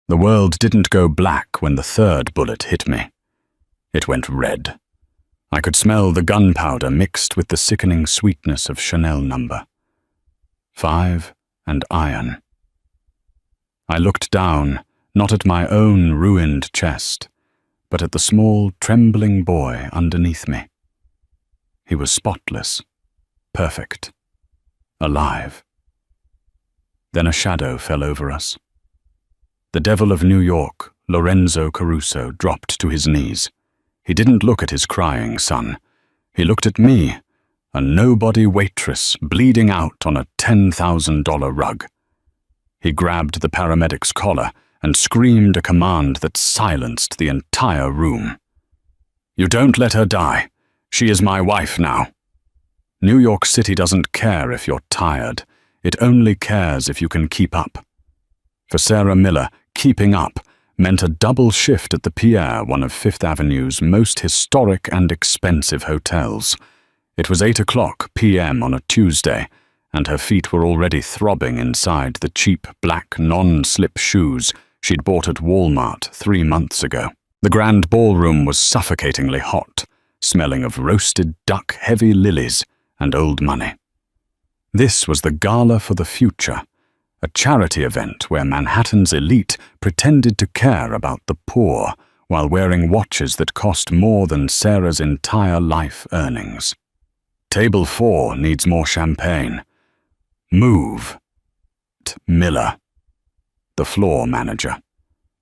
The world didn't go black when the third bullet hit me. It went red. I could smell the gunpowder mixed with the sickening sweetness of Chanel No. 5 and iron. I looked down, not at my own ruined chest, but at the small, trembling boy underneath me. He was spotless, perfect, alive. Then a shadow fell over us. The devil of New York, Lorenzo Caruso, dropped to his knees. He didn't look at his crying son. He looked at me, a nobody waitress bleeding out on a $10,000 rug. He grabbed the paramedic's collar and screamed a command that silenced the entire room. "You don't let her die. She is my wife now." New York City doesn't care if you're tired. It only cares if you can keep up. For Sarah Miller, keeping up meant a double shift at the Pierre, one of Fifth Avenue's most historic and expensive hotels. It was 8:00 p.m. on a Tuesday, and her feet were already throbbing inside the cheap black non-slip shoes she'd bought at Walmart 3 months ago. The grand ballroom was suffocatingly hot, smelling of roasted duck, heavy lilies, and old money. This was the Gala for the Future, a charity event where Manhattan's elite pretended to care about the poor while wearing watches that cost more than Sarah's entire life earnings. "Table 4 needs more champagne. Move." Miller, the floor manager.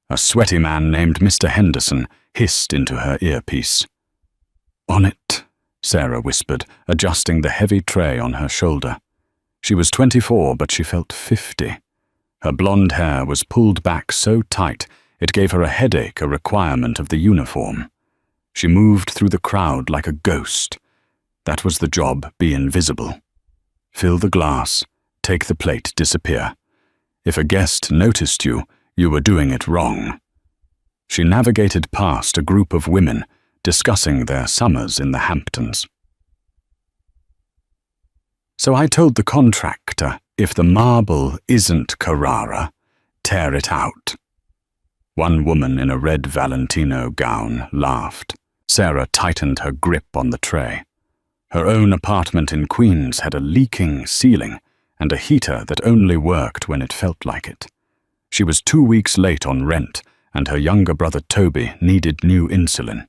A sweaty man named Mr. Henderson hissed into her earpiece. "On it," Sarah whispered, adjusting the heavy tray on her shoulder. She was 24, but she felt 50. Her blonde hair was pulled back so tight it gave her a headache, a requirement of the uniform. She moved through the crowd like a ghost. That was the job, be invisible. Fill the glass, take the plate, disappear. If a guest noticed you, you were doing it wrong. She navigated past a group of women discussing their summers in the Hamptons. "So I told the contractor, if the marble isn't Carrara, tear it out." One woman in a red Valentino gown laughed. Sarah tightened her grip on the tray. Her own apartment in Queens had a leaking ceiling and a heater that only worked when it felt like it. She was 2 weeks late on rent, and her younger brother Toby needed new insulin.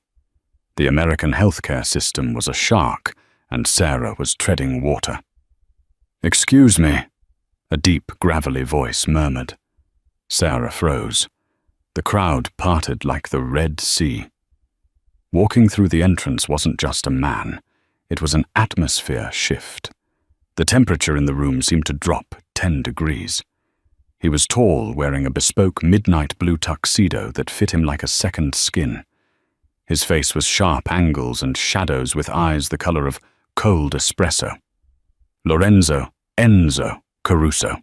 The American healthcare system was a shark, and Sarah was treading water. "Excuse me," a deep, gravelly voice murmured. Sarah froze. The crowd parted like the Red Sea. Walking through the entrance wasn't just a man. It was an atmosphere shift. The temperature in the room seemed to drop 10 degrees. He was tall, wearing a bespoke midnight blue tuxedo that fit him like a second skin. His face was sharp angles and shadows with eyes the color of cold espresso. Lorenzo Enzo Caruso.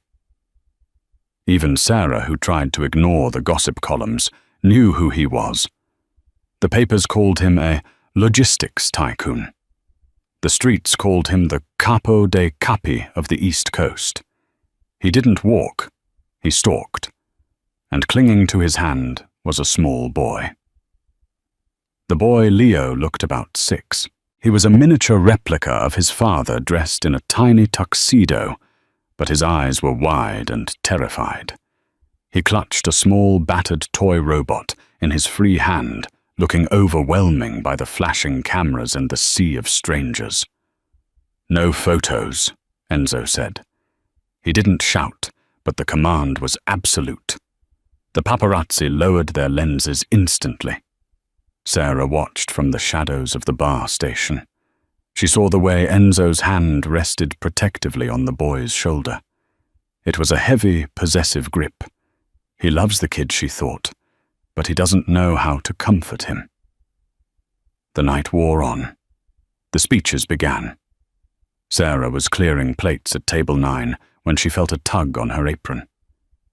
Even Sarah, who tried to ignore the gossip columns, knew who he was. The papers called him a logistics tycoon. The streets called him the Capo dei Capi of the East Coast. He didn't walk, he stalked, and clinging to his hand was a small boy. The boy Leo looked about 6. He was a miniature replica of his father dressed in a tiny tuxedo, but his eyes were wide and terrified. He clutched a small battered toy robot in his free hand, looking overwhelming by the flashing cameras and the sea of strangers. "No photos," Enzo said. He didn't shout, but the command was absolute. The paparazzi lowered their lenses instantly. Sarah watched from the shadows of the bar station. She saw the way Enzo's hand rested protectively on the boy's shoulder. It was a heavy, possessive grip. He loves the kid, she thought, but he doesn't know how to comfort him. The night wore on. The speeches began. Sarah was clearing plates at table 9 when she felt a tug on her apron.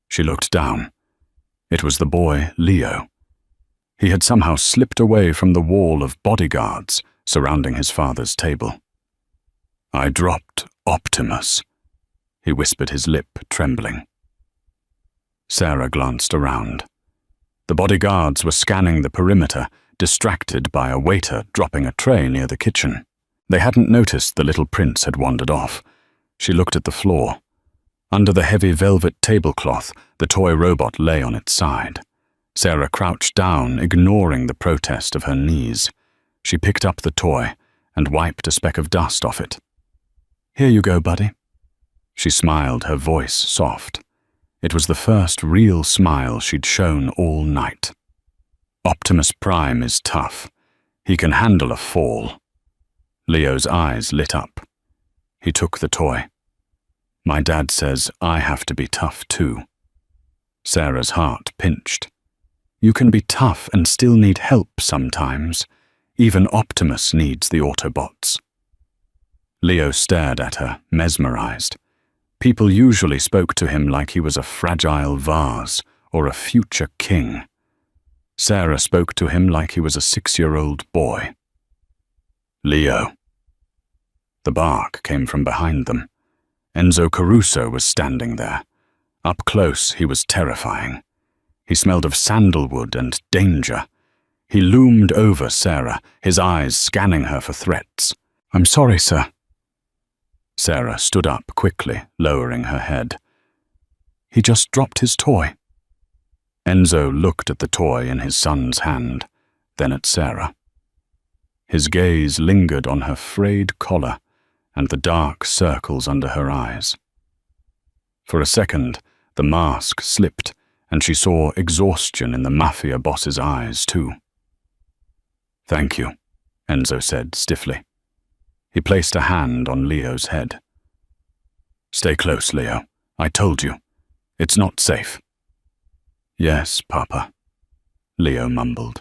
She looked down. It was the boy, Leo. He had somehow slipped away from the wall of bodyguards surrounding his father's table. "I dropped Optimus," he whispered, his lip trembling. Sarah glanced around. The bodyguards were scanning the perimeter, distracted by a waiter dropping a tray near the kitchen. They hadn't noticed the little prince had wandered off. She looked at the floor. Under the heavy velvet tablecloth, the toy robot lay on its side. Sarah crouched down, ignoring the protest of her knees. She picked up the toy and wiped a speck of dust off it. "Here you go, buddy." She smiled, her voice soft. It was the first real smile she'd shown all night. "Optimus Prime is tough. He can handle a fall." Leo's eyes lit up. He took the toy. "My dad says I have to be tough too." Sarah's heart pinched. You can be tough and still need help sometimes. Even Optimus needs the Autobots. Leo stared at her, mesmerized. People usually spoke to him like he was a fragile vase or a future king. Sarah spoke to him like he was a 6-year-old boy. "Leo." The bark came from behind them. Enzo Caruso was standing there. Up close, he was terrifying. He smelled of sandalwood and danger. He loomed over Sarah, his eyes scanning her for threats. "I'm sorry, sir." Sarah stood up quickly, lowering her head. "He just dropped his toy." Enzo looked at the toy in his son's hand, then at Sarah. His gaze lingered on her frayed collar and the dark circles under her eyes. For a second, the mask slipped, and she saw exhaustion in the Mafia boss's eyes, too. "Thank you," Enzo said stiffly. He placed a hand on Leo's head. "Stay close, Leo. I told you. It's not safe." "Yes, Papa," Leo mumbled.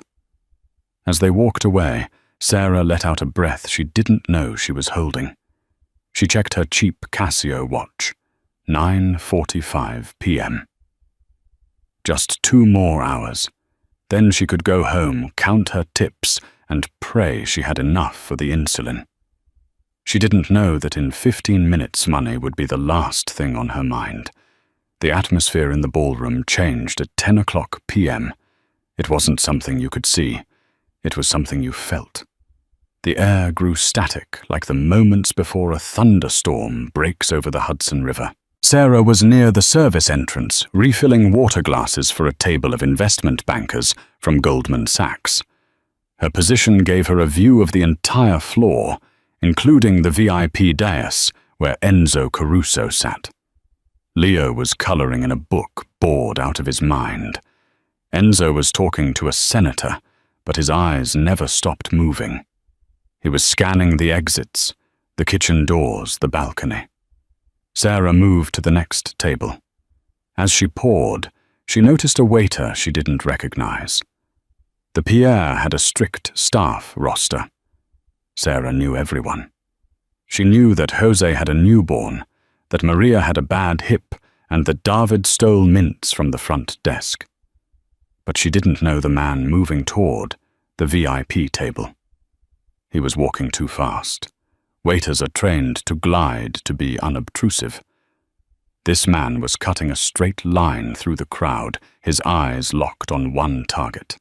As they walked away, Sarah let out a breath she didn't know she was holding. She checked her cheap Casio watch. 9:45 p.m. Just 2 more hours. Then she could go home, count her tips, and pray she had enough for the insulin. She didn't know that in 15 minutes money would be the last thing on her mind. The atmosphere in the ballroom changed at 10 o'clock p.m. It wasn't something you could see. It was something you felt. The air grew static, like the moments before a thunderstorm breaks over the Hudson River. Sarah was near the service entrance, refilling water glasses for a table of investment bankers from Goldman Sachs. Her position gave her a view of the entire floor, including the VIP dais where Enzo Caruso sat. Leo was coloring in a book, bored out of his mind. Enzo was talking to a senator, but his eyes never stopped moving. He was scanning the exits, the kitchen doors, the balcony. Sarah moved to the next table. As she poured, she noticed a waiter she didn't recognize. The Pierre had a strict staff roster. Sarah knew everyone. She knew that Jose had a newborn, that Maria had a bad hip, and that David stole mints from the front desk. But she didn't know the man moving toward the VIP table. He was walking too fast. Waiters are trained to glide to be unobtrusive. This man was cutting a straight line through the crowd, his eyes locked on one target.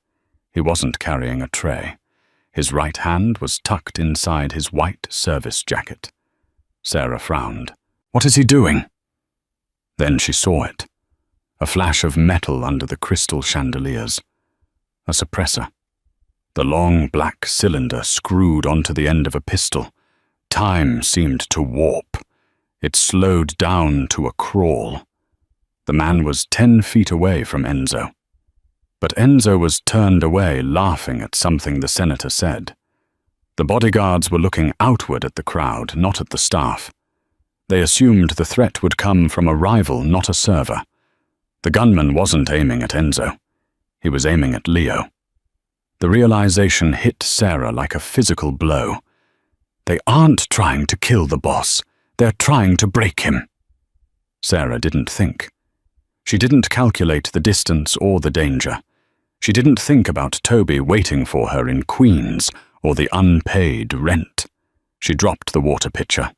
He wasn't carrying a tray. His right hand was tucked inside his white service jacket. Sarah frowned. "What is he doing?" Then she saw it. A flash of metal under the crystal chandeliers. A suppressor. The long black cylinder screwed onto the end of a pistol. Time seemed to warp. It slowed down to a crawl. The man was 10 feet away from Enzo. But Enzo was turned away, laughing at something the senator said. The bodyguards were looking outward at the crowd, not at the staff. They assumed the threat would come from a rival, not a server. The gunman wasn't aiming at Enzo. He was aiming at Leo. The realization hit Sarah like a physical blow. They aren't trying to kill the boss. They're trying to break him. Sarah didn't think. She didn't calculate the distance or the danger. She didn't think about Toby waiting for her in Queens or the unpaid rent. She dropped the water pitcher.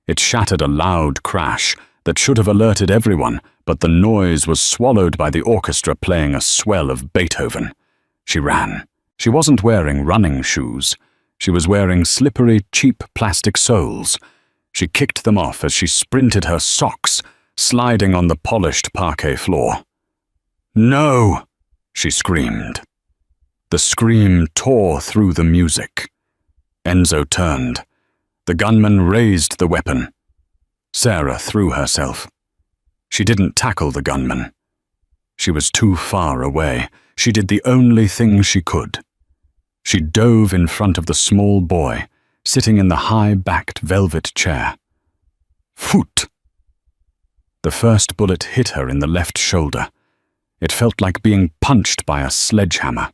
It shattered a loud crash that should have alerted everyone, but the noise was swallowed by the orchestra playing a swell of Beethoven. She ran. She wasn't wearing running shoes. She was wearing slippery, cheap plastic soles. She kicked them off as she sprinted her socks, sliding on the polished parquet floor. "No!" she screamed. The scream tore through the music. Enzo turned. The gunman raised the weapon. Sarah threw herself. She didn't tackle the gunman. She was too far away. She did the only thing she could. She dove in front of the small boy, sitting in the high-backed velvet chair. Phoot! The first bullet hit her in the left shoulder. It felt like being punched by a sledgehammer.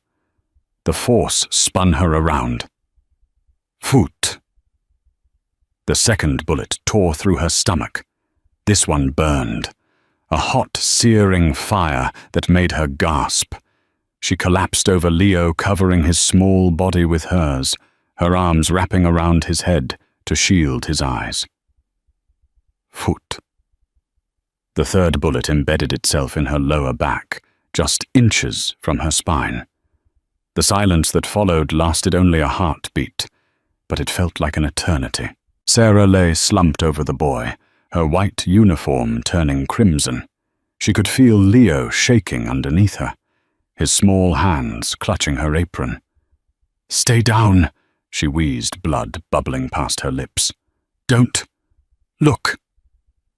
The force spun her around. Phoot! The second bullet tore through her stomach. This one burned. A hot, searing fire that made her gasp. She collapsed over Leo, covering his small body with hers, her arms wrapping around his head to shield his eyes. Phoot! The third bullet embedded itself in her lower back, just inches from her spine. The silence that followed lasted only a heartbeat, but it felt like an eternity. Sarah lay slumped over the boy, her white uniform turning crimson. She could feel Leo shaking underneath her, his small hands clutching her apron. "Stay down," she wheezed, blood bubbling past her lips. "Don't look."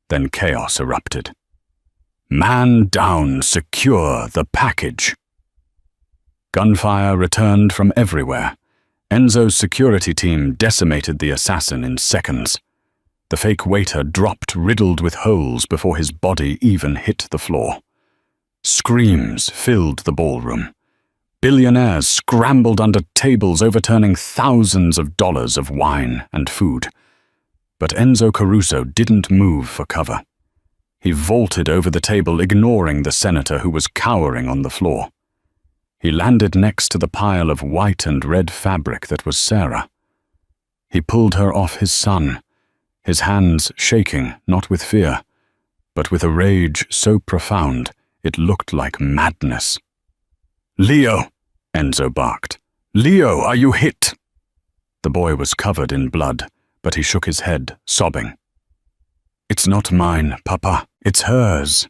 Then chaos erupted. "Man down, secure the package." Gunfire returned from everywhere. Enzo's security team decimated the assassin in seconds. The fake waiter dropped riddled with holes before his body even hit the floor. Screams filled the ballroom. Billionaires scrambled under tables, overturning thousands of dollars of wine and food. But Enzo Caruso didn't move for cover. He vaulted over the table, ignoring the senator who was cowering on the floor. He landed next to the pile of white and red fabric that was Sarah. He pulled her off his son, his hands shaking, not with fear, but with a rage so profound it looked like madness. "Leo!" Enzo barked. "Leo, are you hit?" The boy was covered in blood, but he shook his head, sobbing. "It's not mine, Papa. It's hers."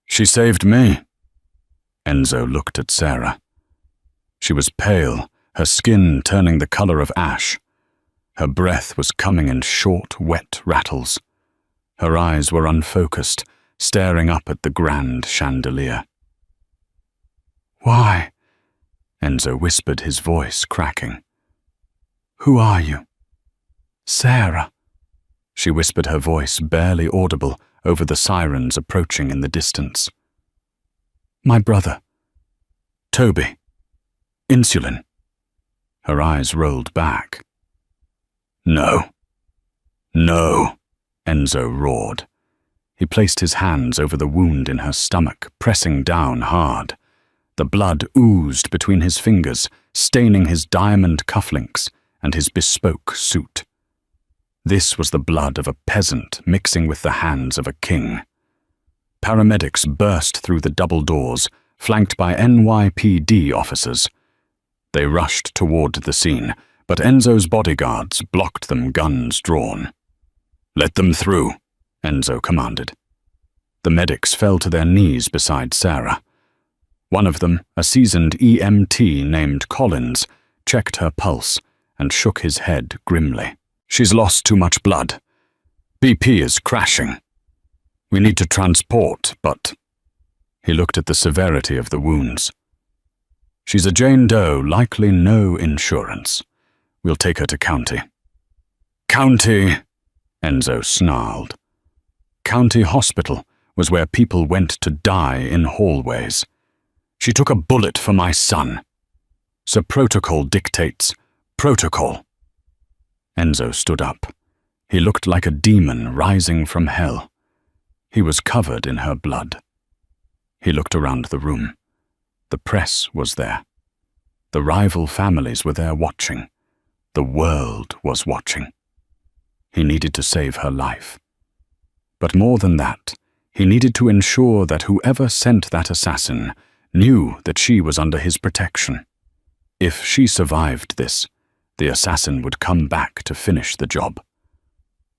"She saved me." Enzo looked at Sarah. She was pale, her skin turning the color of ash. Her breath was coming in short, wet rattles. Her eyes were unfocused, staring up at the grand chandelier. "Why?" Enzo whispered, his voice cracking. "Who are you?" "Sarah." She whispered, her voice barely audible over the sirens approaching in the distance. "My brother. Toby. Insulin." Her eyes rolled back. "No. No," Enzo roared. He placed his hands over the wound in her stomach, pressing down hard. The blood oozed between his fingers, staining his diamond cufflinks and his bespoke suit. This was the blood of a peasant mixing with the hands of a king. Paramedics burst through the double doors, flanked by NYPD officers. They rushed toward the scene, but Enzo's bodyguards blocked them, guns drawn. "Let them through," Enzo commanded. The medics fell to their knees beside Sarah. One of them, a seasoned EMT named Collins, checked her pulse and shook his head grimly. "She's lost too much blood. BP is crashing. We need to transport, but..." He looked at the severity of the wounds. "She's a Jane Doe, likely no insurance. We'll take her to County." "County," Enzo snarled. County Hospital was where people went to die in hallways. "She took a bullet for my son. So protocol dictates protocol." Enzo stood up. He looked like a demon rising from hell. He was covered in her blood. He looked around the room. The press was there. The rival families were there watching. The world was watching. He needed to save her life. But more than that, He needed to ensure that whoever sent that assassin knew that she was under his protection. If she survived this, the assassin would come back to finish the job.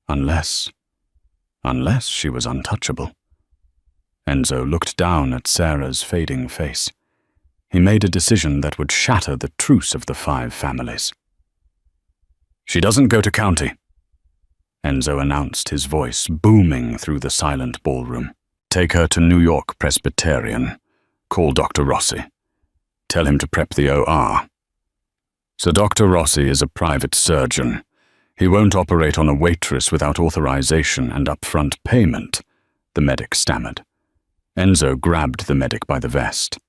Unless she was untouchable. Enzo looked down at Sarah's fading face. He made a decision that would shatter the truce of the 5 families. "She doesn't go to county," Enzo announced, his voice booming through the silent ballroom. "Take her to New York Presbyterian. Call Dr. Rossi. Tell him to prep the OR." "So Dr. Rossi is a private surgeon. He won't operate on a waitress without authorization and upfront payment," the medic stammered. Enzo grabbed the medic by the vest.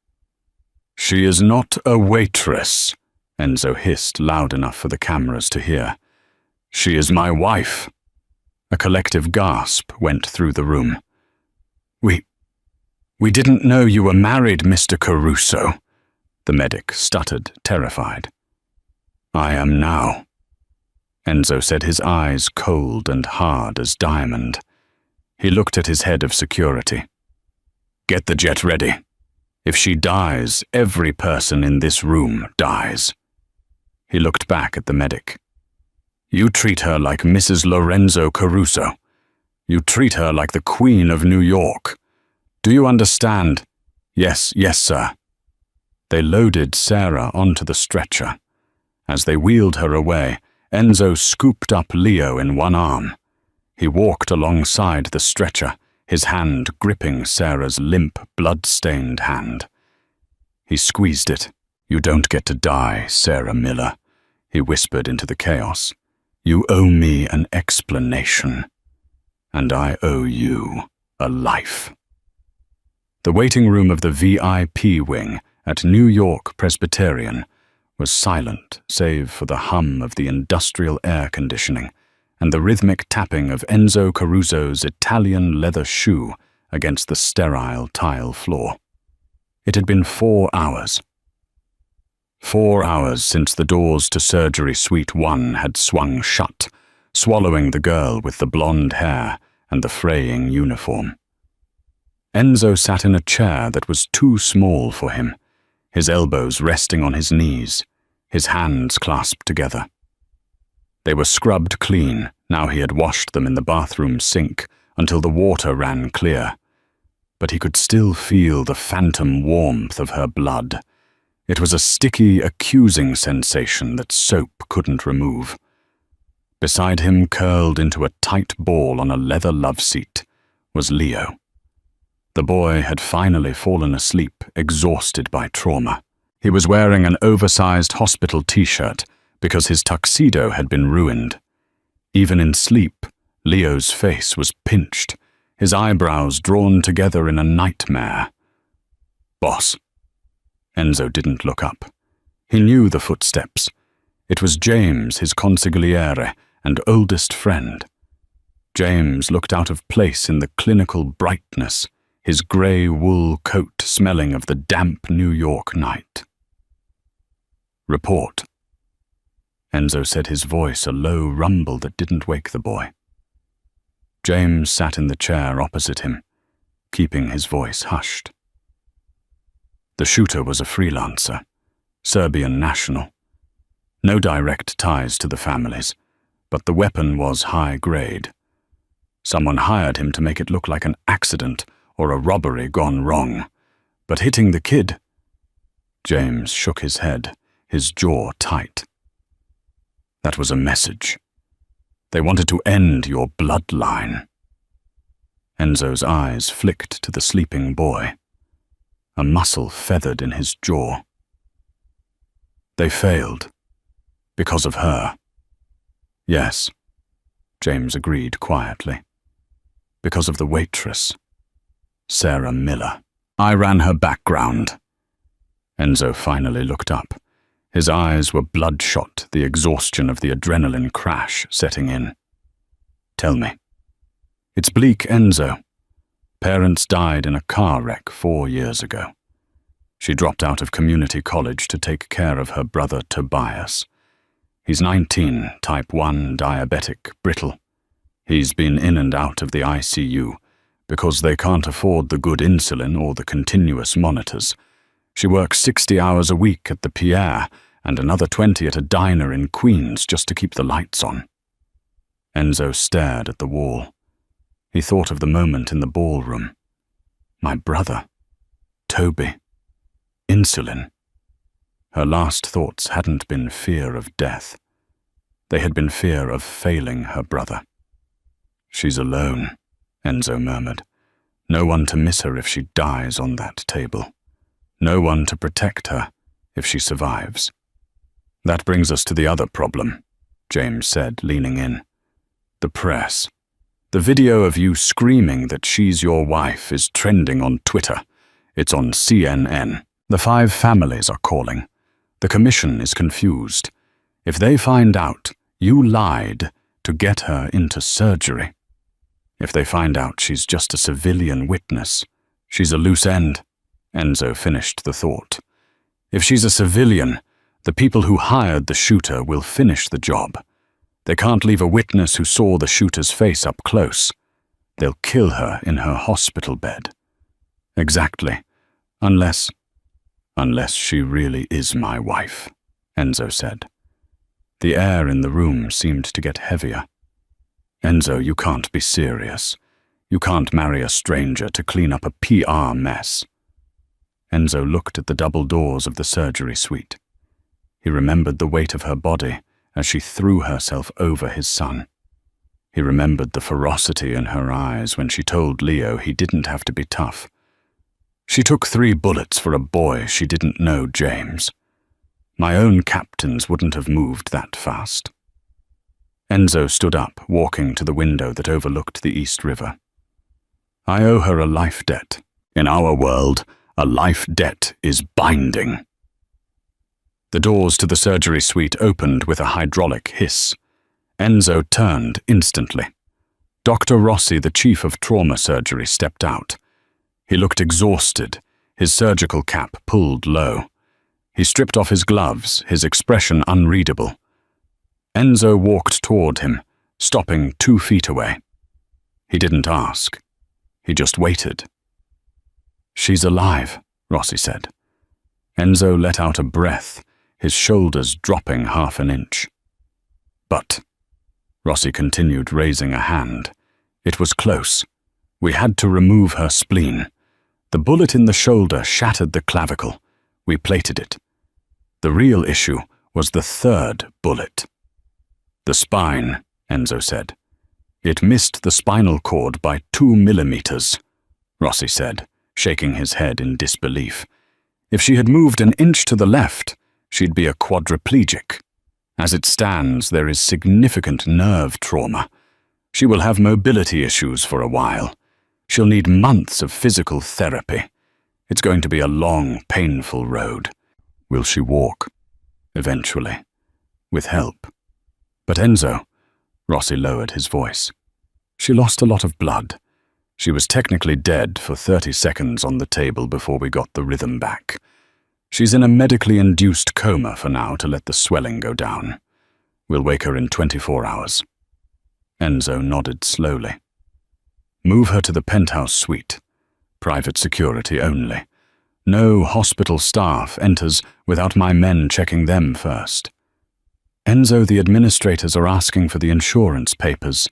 "She is not a waitress," Enzo hissed loud enough for the cameras to hear. "She is my wife." A collective gasp went through the room. We didn't know you were married, Mr. Caruso," the medic stuttered, terrified. "I am now," Enzo said, his eyes cold and hard as diamond. He looked at his head of security. "Get the jet ready. If she dies, every person in this room dies." He looked back at the medic. "You treat her like Mrs. Lorenzo Caruso. You treat her like the Queen of New York. Do you understand?" Yes, sir." They loaded Sarah onto the stretcher. As they wheeled her away, Enzo scooped up Leo in one arm. He walked alongside the stretcher, his hand gripping Sarah's limp, blood-stained hand. He squeezed it. "You don't get to die, Sarah Miller," he whispered into the chaos. "You owe me an explanation, and I owe you a life." The waiting room of the VIP wing at New York Presbyterian was silent save for the hum of the industrial air conditioning and the rhythmic tapping of Enzo Caruso's Italian leather shoe against the sterile tile floor. It had been 4 hours. 4 hours since the doors to Surgery Suite 1 had swung shut, swallowing the girl with the blonde hair and the fraying uniform. Enzo sat in a chair that was too small for him, his elbows resting on his knees, his hands clasped together. They were scrubbed clean, now he had washed them in the bathroom sink until the water ran clear. But he could still feel the phantom warmth of her blood. It was a sticky, accusing sensation that soap couldn't remove. Beside him, curled into a tight ball on a leather love seat, was Leo. The boy had finally fallen asleep, exhausted by trauma. He was wearing an oversized hospital t-shirt because his tuxedo had been ruined. Even in sleep, Leo's face was pinched, his eyebrows drawn together in a nightmare. "Boss." Enzo didn't look up. He knew the footsteps. It was James, his consigliere and oldest friend. James looked out of place in the clinical brightness, his grey wool coat smelling of the damp New York night. "Report." Enzo said, his voice a low rumble that didn't wake the boy. James sat in the chair opposite him, keeping his voice hushed. The shooter was a freelancer, Serbian national. No direct ties to the families, but the weapon was high grade. Someone hired him to make it look like an accident or a robbery gone wrong. But hitting the kid? James shook his head, his jaw tight. That was a message. They wanted to end your bloodline. Enzo's eyes flicked to the sleeping boy. A muscle feathered in his jaw. They failed. Because of her. Yes, James agreed quietly. Because of the waitress, Sarah Miller. I ran her background. Enzo finally looked up. His eyes were bloodshot, the exhaustion of the adrenaline crash setting in. Tell me. It's bleak, Enzo. Parents died in a car wreck 4 years ago. She dropped out of community college to take care of her brother Tobias. He's 19, type 1 diabetic, brittle. He's been in and out of the ICU, because they can't afford the good insulin or the continuous monitors. She works 60 hours a week at the Pierre and another 20 at a diner in Queens just to keep the lights on. Enzo stared at the wall. He thought of the moment in the ballroom. My brother. Toby. Insulin. Her last thoughts hadn't been fear of death. They had been fear of failing her brother. She's alone, Enzo murmured. No one to miss her if she dies on that table. No one to protect her if she survives. That brings us to the other problem, James said, leaning in. The press. The video of you screaming that she's your wife is trending on Twitter. It's on CNN. The 5 families are calling. The commission is confused. If they find out you lied to get her into surgery. If they find out she's just a civilian witness, she's a loose end. Enzo finished the thought. If she's a civilian, the people who hired the shooter will finish the job. They can't leave a witness who saw the shooter's face up close. They'll kill her in her hospital bed. Exactly. Unless she really is my wife, Enzo said. The air in the room seemed to get heavier. Enzo, you can't be serious. You can't marry a stranger to clean up a PR mess. Enzo looked at the double doors of the surgery suite. He remembered the weight of her body as she threw herself over his son. He remembered the ferocity in her eyes when she told Leo he didn't have to be tough. She took 3 bullets for a boy she didn't know, James. My own captains wouldn't have moved that fast. Enzo stood up, walking to the window that overlooked the East River. I owe her a life debt. In our world, a life debt is binding. The doors to the surgery suite opened with a hydraulic hiss. Enzo turned instantly. Dr. Rossi, the chief of trauma surgery, stepped out. He looked exhausted, his surgical cap pulled low. He stripped off his gloves, his expression unreadable. Enzo walked toward him, stopping 2 feet away. He didn't ask. He just waited. She's alive, Rossi said. Enzo let out a breath, his shoulders dropping half an inch. But, Rossi continued, raising a hand, it was close. We had to remove her spleen. The bullet in the shoulder shattered the clavicle. We plated it. The real issue was the 3rd bullet. The spine, Enzo said. It missed the spinal cord by 2 millimeters, Rossi said, shaking his head in disbelief. If she had moved an inch to the left, she'd be a quadriplegic. As it stands, there is significant nerve trauma. She will have mobility issues for a while. She'll need months of physical therapy. It's going to be a long, painful road. Will she walk? Eventually. With help. But Enzo, Rossi lowered his voice. She lost a lot of blood. She was technically dead for 30 seconds on the table before we got the rhythm back. She's in a medically induced coma for now to let the swelling go down. We'll wake her in 24 hours. Enzo nodded slowly. Move her to the penthouse suite. Private security only. No hospital staff enters without my men checking them first. Enzo, the administrators are asking for the insurance papers,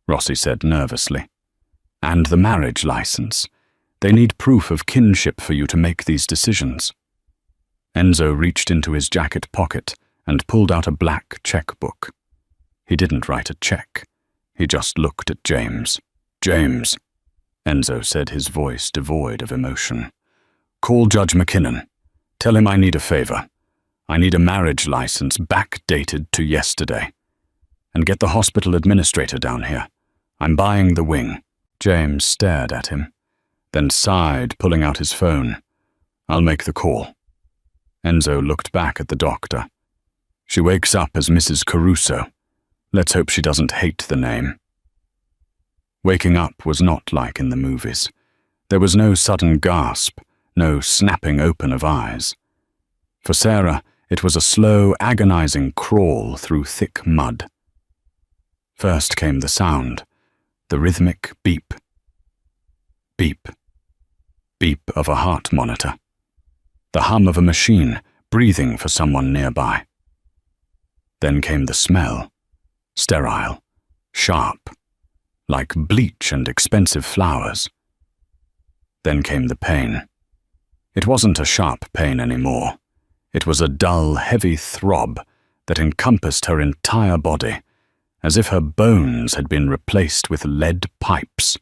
Rossi said nervously. And the marriage license. They need proof of kinship for you to make these decisions. Enzo reached into his jacket pocket and pulled out a black checkbook. He didn't write a check. He just looked at James. James, Enzo said, his voice devoid of emotion. Call Judge McKinnon. Tell him I need a favor. I need a marriage license backdated to yesterday. And get the hospital administrator down here. I'm buying the wing. James stared at him, then sighed, pulling out his phone. I'll make the call. Enzo looked back at the doctor. She wakes up as Mrs. Caruso. Let's hope she doesn't hate the name. Waking up was not like in the movies. There was no sudden gasp, no snapping open of eyes. For Sarah, it was a slow, agonizing crawl through thick mud. First came the sound, the rhythmic beep. Beep. Beep of a heart monitor. The hum of a machine breathing for someone nearby. Then came the smell. Sterile. Sharp. Like bleach and expensive flowers. Then came the pain. It wasn't a sharp pain anymore. It was a dull, heavy throb that encompassed her entire body, as if her bones had been replaced with lead pipes.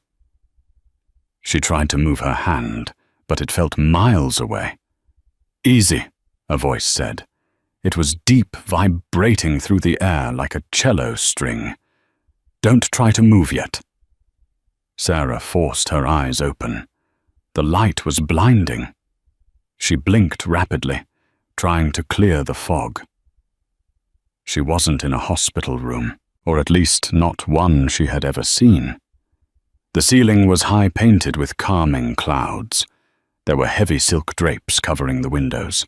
She tried to move her hand, but it felt miles away. "Easy," a voice said. It was deep, vibrating through the air like a cello string. "Don't try to move yet." Sarah forced her eyes open. The light was blinding. She blinked rapidly, trying to clear the fog. She wasn't in a hospital room, or at least not one she had ever seen. The ceiling was high-painted with calming clouds. There were heavy silk drapes covering the windows.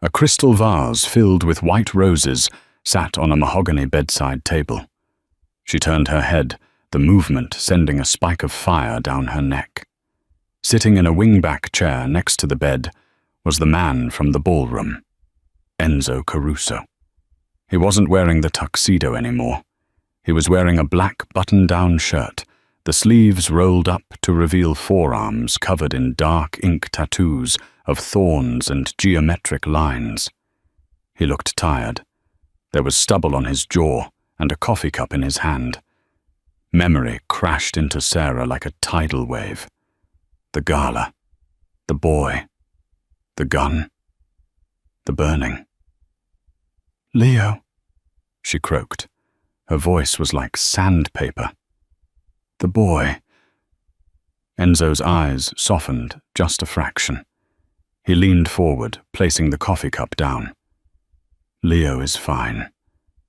A crystal vase filled with white roses sat on a mahogany bedside table. She turned her head, the movement sending a spike of fire down her neck. Sitting in a wingback chair next to the bed was the man from the ballroom, Enzo Caruso. He wasn't wearing the tuxedo anymore. He was wearing a black button-down shirt, the sleeves rolled up to reveal forearms covered in dark ink tattoos of thorns and geometric lines. He looked tired. There was stubble on his jaw and a coffee cup in his hand. Memory crashed into Sarah like a tidal wave. The gala, the boy, the gun, the burning. "Leo," she croaked. Her voice was like sandpaper. "The boy." Enzo's eyes softened just a fraction. He leaned forward, placing the coffee cup down. "Leo is fine.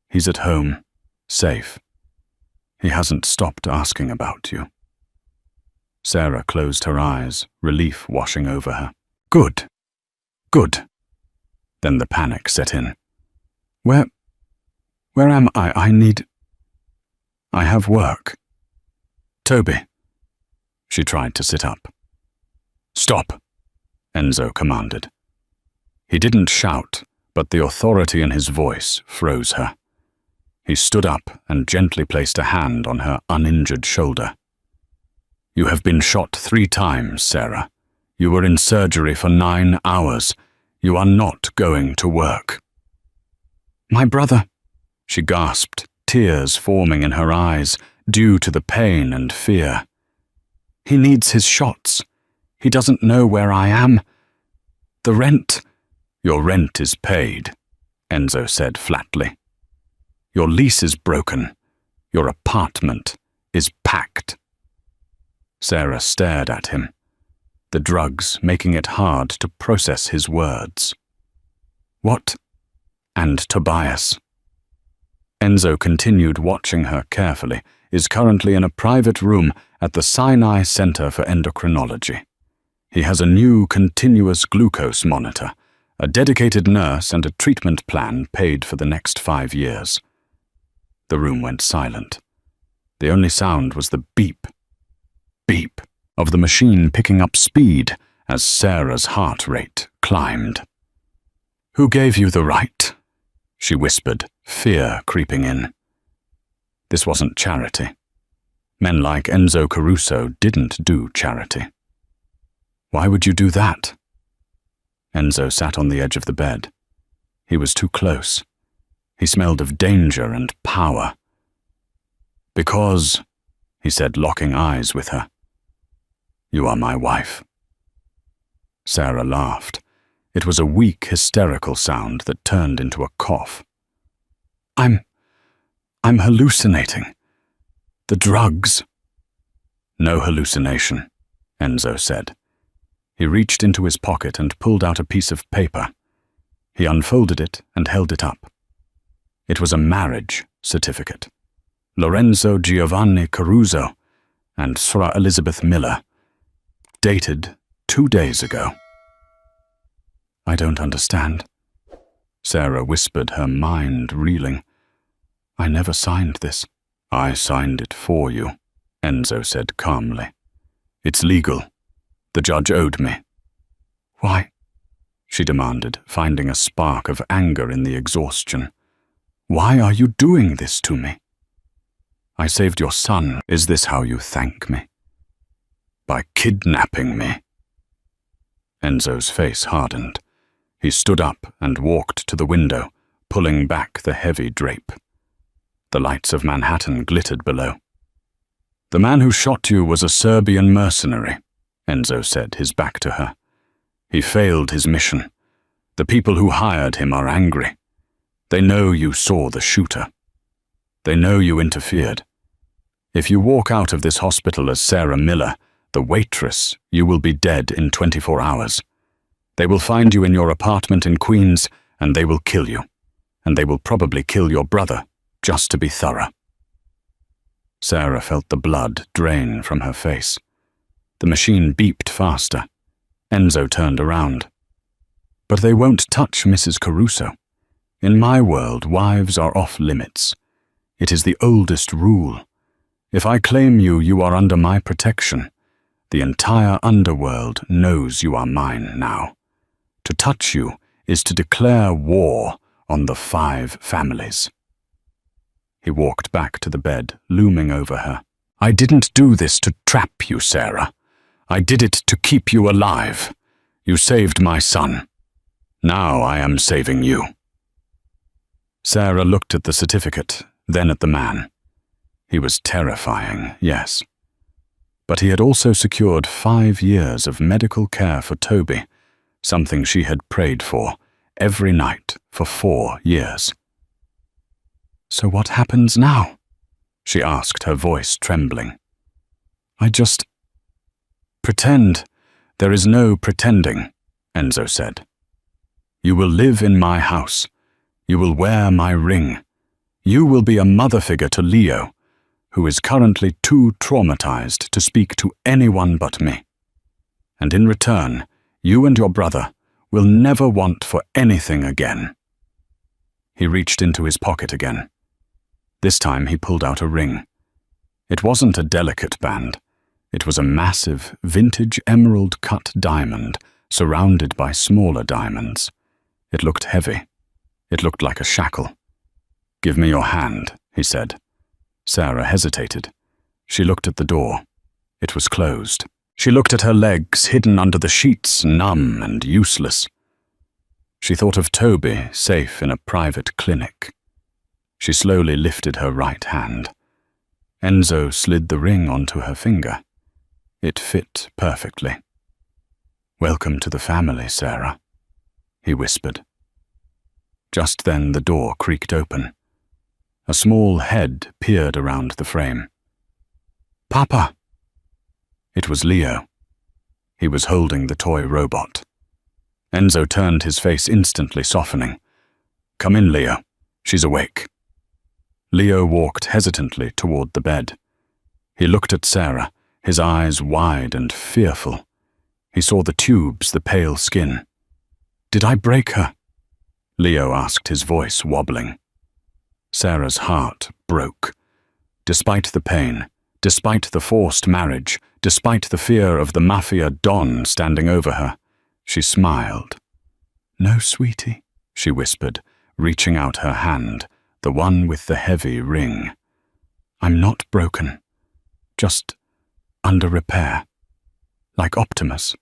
He's at home, safe. He hasn't stopped asking about you." Sarah closed her eyes, relief washing over her. "Good. Good." Then the panic set in. Where am I? I have work." "Toby." She tried to sit up. "Stop," Enzo commanded. He didn't shout, but the authority in his voice froze her. He stood up and gently placed a hand on her uninjured shoulder. "You have been shot 3 times, Sarah. You were in surgery for 9 hours. You are not going to work." "My brother," she gasped, tears forming in her eyes due to the pain and fear. "He needs his shots. He doesn't know where I am. The rent—" "Your rent is paid," Enzo said flatly. "Your lease is broken. Your apartment is packed." Sarah stared at him, the drugs making it hard to process his words. "What?" "And Tobias." Enzo continued watching her carefully, is currently in a private room at the Sinai Center for Endocrinology. He has a new continuous glucose monitor, a dedicated nurse and a treatment plan paid for the next 5 years. The room went silent. The only sound was the beep, beep of the machine picking up speed as Sarah's heart rate climbed. "Who gave you the right?" she whispered, fear creeping in. This wasn't charity. Men like Enzo Caruso didn't do charity. "Why would you do that?" Enzo sat on the edge of the bed. He was too close. He smelled of danger and power. "Because," he said, locking eyes with her, "you are my wife." Sarah laughed. It was a weak, hysterical sound that turned into a cough. I'm hallucinating. The drugs." "No hallucination," Enzo said. He reached into his pocket and pulled out a piece of paper. He unfolded it and held it up. It was a marriage certificate. Lorenzo Giovanni Caruso and Sra Elizabeth Miller, dated 2 days ago. "I don't understand," Sarah whispered, her mind reeling. "I never signed this." "I signed it for you," Enzo said calmly. "It's legal. the judge owed me. Why? She demanded, finding a spark of anger in the exhaustion. Why are you doing this to me? I saved your son. Is this how you thank me? By kidnapping me? Enzo's face hardened. He stood up and walked to the window, pulling back the heavy drape. The lights of Manhattan glittered below. The man who shot you was a Serbian mercenary, Enzo said, his back to her. He failed his mission. The people who hired him are angry. They know you saw the shooter. They know you interfered. If you walk out of this hospital as Sarah Miller, the waitress, you will be dead in 24 hours. They will find you in your apartment in Queens, and they will kill you. And they will probably kill your brother, just to be thorough. Sarah felt the blood drain from her face. The machine beeped faster. Enzo turned around. But they won't touch Mrs. Caruso. In my world, wives are off limits. It is the oldest rule. If I claim you, you are under my protection. The entire underworld knows you are mine now. To touch you is to declare war on the 5 families. He walked back to the bed, looming over her. I didn't do this to trap you, Sarah. I did it to keep you alive. You saved my son. Now I am saving you. Sarah looked at the certificate, then at the man. He was terrifying, yes. But he had also secured 5 years of medical care for Toby, something she had prayed for every night for 4 years. So what happens now? She asked, her voice trembling. I just... Pretend. There is no pretending, Enzo said. You will live in my house. You will wear my ring. You will be a mother figure to Leo, who is currently too traumatized to speak to anyone but me. And in return, you and your brother will never want for anything again. He reached into his pocket again. This time he pulled out a ring. It wasn't a delicate band. It was a massive, vintage emerald-cut diamond surrounded by smaller diamonds. It looked heavy. It looked like a shackle. Give me your hand, he said. Sarah hesitated. She looked at the door. It was closed. She looked at her legs hidden under the sheets, numb and useless. She thought of Toby, safe in a private clinic. She slowly lifted her right hand. Enzo slid the ring onto her finger. It fit perfectly. Welcome to the family, Sarah, he whispered. Just then the door creaked open. A small head peered around the frame. Papa! It was Leo. He was holding the toy robot. Enzo turned, his face instantly softening. Come in, Leo. She's awake. Leo walked hesitantly toward the bed. He looked at Sarah, his eyes wide and fearful. He saw the tubes, the pale skin. Did I break her? Leo asked, his voice wobbling. Sarah's heart broke. Despite the pain, despite the forced marriage, despite the fear of the Mafia Don standing over her, she smiled. No, sweetie, she whispered, reaching out her hand, the one with the heavy ring. I'm not broken, just under repair, like Optimus.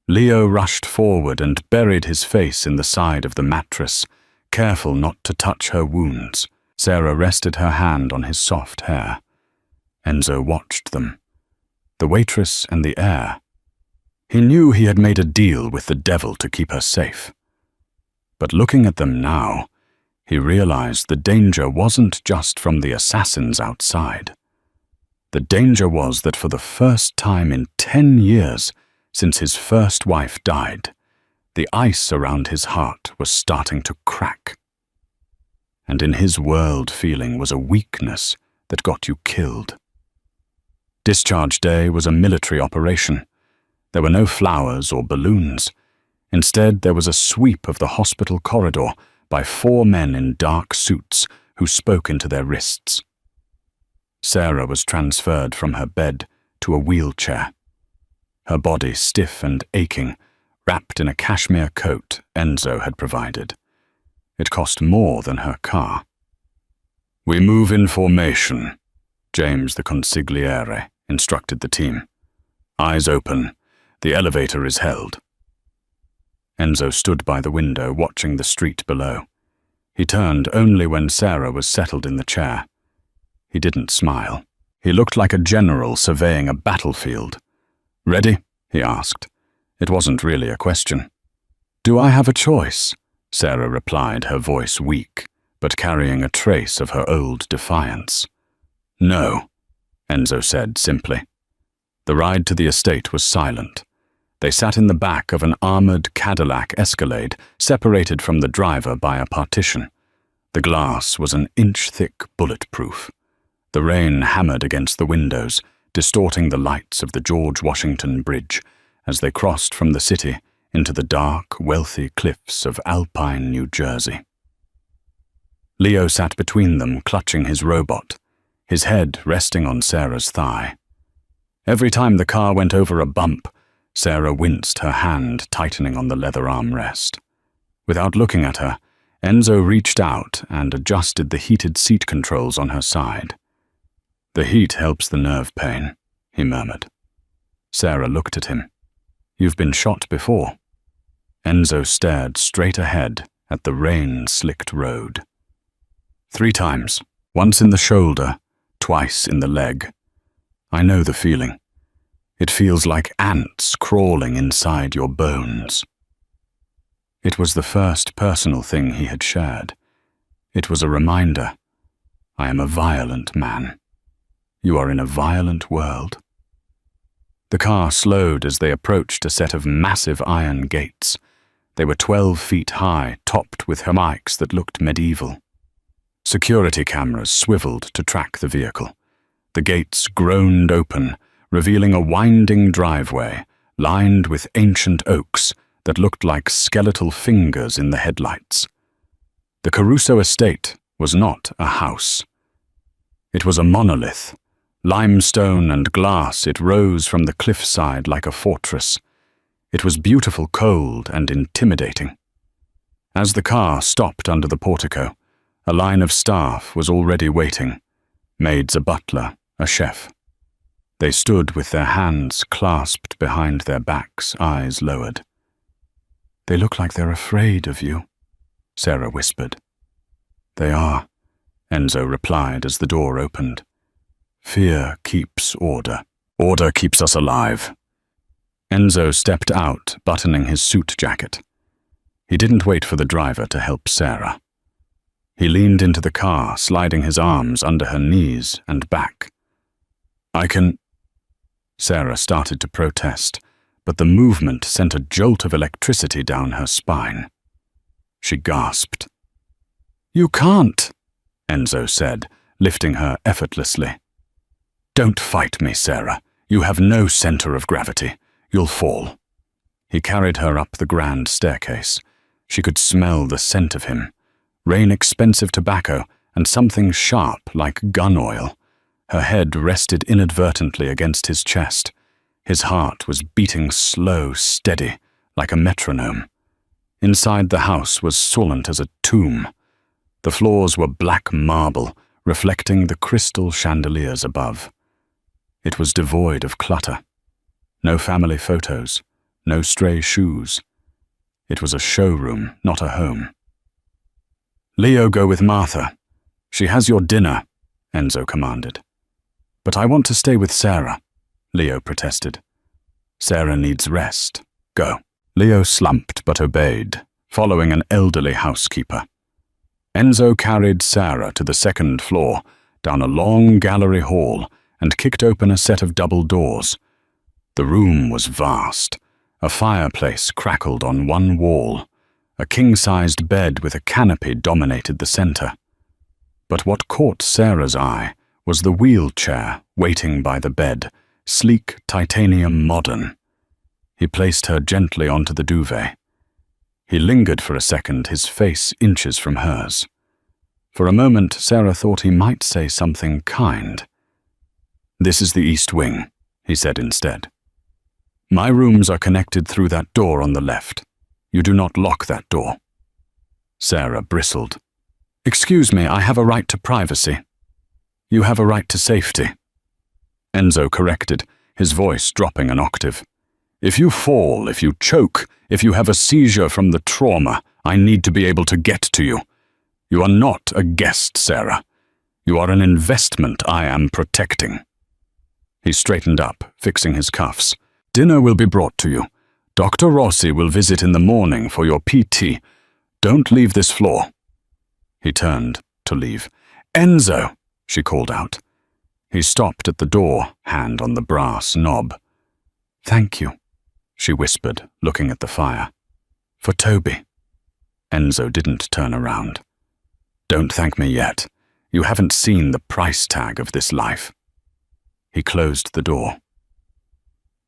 Leo rushed forward and buried his face in the side of the mattress, careful not to touch her wounds. Sarah rested her hand on his soft hair. Enzo watched them. The waitress and the heir. He knew he had made a deal with the devil to keep her safe. But looking at them now, he realized the danger wasn't just from the assassins outside. The danger was that for the first time in 10 years, since his first wife died, the ice around his heart was starting to crack. And in his world feeling was a weakness that got you killed. Discharge day was a military operation. There were no flowers or balloons. Instead, there was a sweep of the hospital corridor by 4 men in dark suits who spoke into their wrists. Sarah was transferred from her bed to a wheelchair. her body stiff and aching, wrapped in a cashmere coat Enzo had provided. It cost more than her car. "We move in formation," James the consigliere instructed the team. "Eyes open. The elevator is held." Enzo stood by the window, watching the street below. He turned only when Sarah was settled in the chair. He didn't smile. He looked like a general surveying a battlefield. "Ready?" he asked. It wasn't really a question. "Do I have a choice?" Sarah replied, her voice weak, but carrying a trace of her old defiance. "No," Enzo said simply. The ride to the estate was silent. They sat in the back of an armored Cadillac Escalade, separated from the driver by a partition. The glass was an inch-thick bulletproof. The rain hammered against the windows, distorting the lights of the George Washington Bridge as they crossed from the city into the dark, wealthy cliffs of Alpine, New Jersey. Leo sat between them, clutching his robot, his head resting on Sarah's thigh. Every time the car went over a bump, Sarah winced, her hand tightening on the leather armrest. Without looking at her, Enzo reached out and adjusted the heated seat controls on her side. "The heat helps the nerve pain," he murmured. Sarah looked at him. "You've been shot before." Enzo stared straight ahead at the rain-slicked road. "3 times, once in the shoulder, twice in the leg. I know the feeling. It feels like ants crawling inside your bones." It was the first personal thing he had shared. It was a reminder. I am a violent man. You are in a violent world. The car slowed as they approached a set of massive iron gates. They were 12 feet high, topped with mics that looked medieval. Security cameras swiveled to track the vehicle. The gates groaned open, revealing a winding driveway lined with ancient oaks that looked like skeletal fingers in the headlights. The Caruso estate was not a house. It was a monolith. Limestone and glass, it rose from the cliffside like a fortress. It was beautiful, cold, and intimidating. As the car stopped under the portico, a line of staff was already waiting. Maid's a butler, a chef. They stood with their hands clasped behind their backs, eyes lowered. "They look like they're afraid of you," Sarah whispered. "They are," Enzo replied as the door opened. "Fear keeps order. Order keeps us alive." Enzo stepped out, buttoning his suit jacket. He didn't wait for the driver to help Sarah. He leaned into the car, sliding his arms under her knees and back. "I can—" Sarah started to protest, but the movement sent a jolt of electricity down her spine. She gasped. "You can't," Enzo said, lifting her effortlessly. "Don't fight me, Sarah. You have no center of gravity. You'll fall." He carried her up the grand staircase. She could smell the scent of him. Rain-expensive tobacco and something sharp like gun oil. Her head rested inadvertently against his chest. His heart was beating slow, steady, like a metronome. Inside the house was silent as a tomb. The floors were black marble, reflecting the crystal chandeliers above. It was devoid of clutter. No family photos, no stray shoes. It was a showroom, not a home. "Leo, go with Martha. She has your dinner," Enzo commanded. "But I want to stay with Sarah," Leo protested. "Sarah needs rest. Go." Leo slumped but obeyed, following an elderly housekeeper. Enzo carried Sarah to the 2nd floor, down a long gallery hall, and kicked open a set of double doors. The room was vast. A fireplace crackled on one wall. A king-sized bed with a canopy dominated the center. But what caught Sarah's eye was the wheelchair waiting by the bed, sleek titanium modern. He placed her gently onto the duvet. He lingered for a second, his face inches from hers. For a moment, Sarah thought he might say something kind. "This is the East Wing," he said instead. My rooms are connected through that door on the left. You do not lock that door. Sarah bristled. Excuse me, I have a right to privacy. You have a right to safety. Enzo corrected, his voice dropping an octave. If you fall, if you choke, if you have a seizure from the trauma, I need to be able to get to you. You are not a guest, Sarah. You are an investment I am protecting. He straightened up, fixing his cuffs. Dinner will be brought to you. Dr. Rossi will visit in the morning for your PT. Don't leave this floor. He turned to leave. Enzo, she called out. He stopped at the door, hand on the brass knob. Thank you, she whispered, looking at the fire. For Toby. Enzo didn't turn around. Don't thank me yet. You haven't seen the price tag of this life. He closed the door.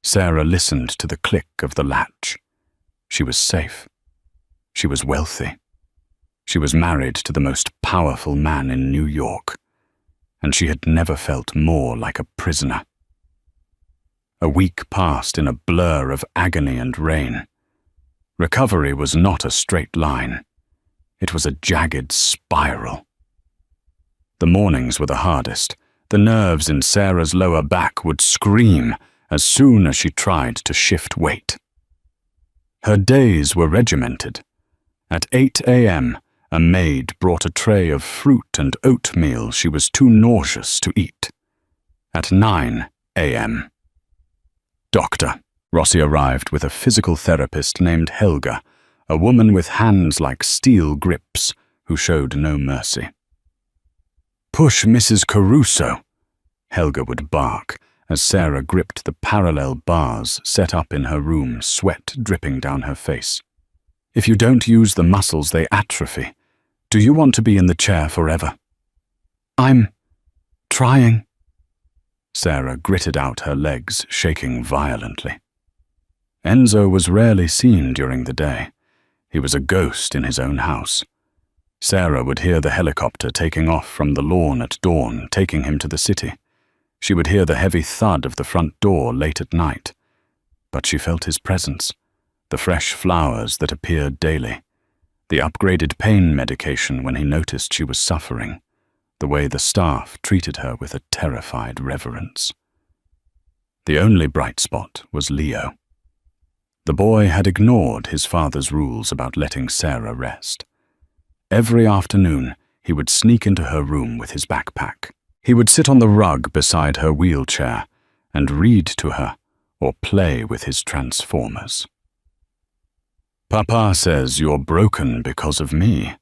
Sarah listened to the click of the latch. She was safe. She was wealthy. She was married to the most powerful man in New York, and she had never felt more like a prisoner. A week passed in a blur of agony and rain. Recovery was not a straight line. It was a jagged spiral. The mornings were the hardest. The nerves in Sarah's lower back would scream as soon as she tried to shift weight. Her days were regimented. At 8 a.m., a maid brought a tray of fruit and oatmeal she was too nauseous to eat. At 9 a.m. Doctor. Rossi arrived with a physical therapist named Helga, a woman with hands like steel grips who showed no mercy. Push Mrs. Caruso, Helga would bark as Sarah gripped the parallel bars set up in her room, sweat dripping down her face. If you don't use the muscles, they atrophy. Do you want to be in the chair forever? I'm trying. Sarah gritted out her legs, shaking violently. Enzo was rarely seen during the day. He was a ghost in his own house. Sarah would hear the helicopter taking off from the lawn at dawn, taking him to the city. She would hear the heavy thud of the front door late at night. But she felt his presence, the fresh flowers that appeared daily, the upgraded pain medication when he noticed she was suffering, the way the staff treated her with a terrified reverence. The only bright spot was Leo. The boy had ignored his father's rules about letting Sarah rest. Every afternoon, he would sneak into her room with his backpack. He would sit on the rug beside her wheelchair and read to her or play with his transformers. Papa says you're broken because of me,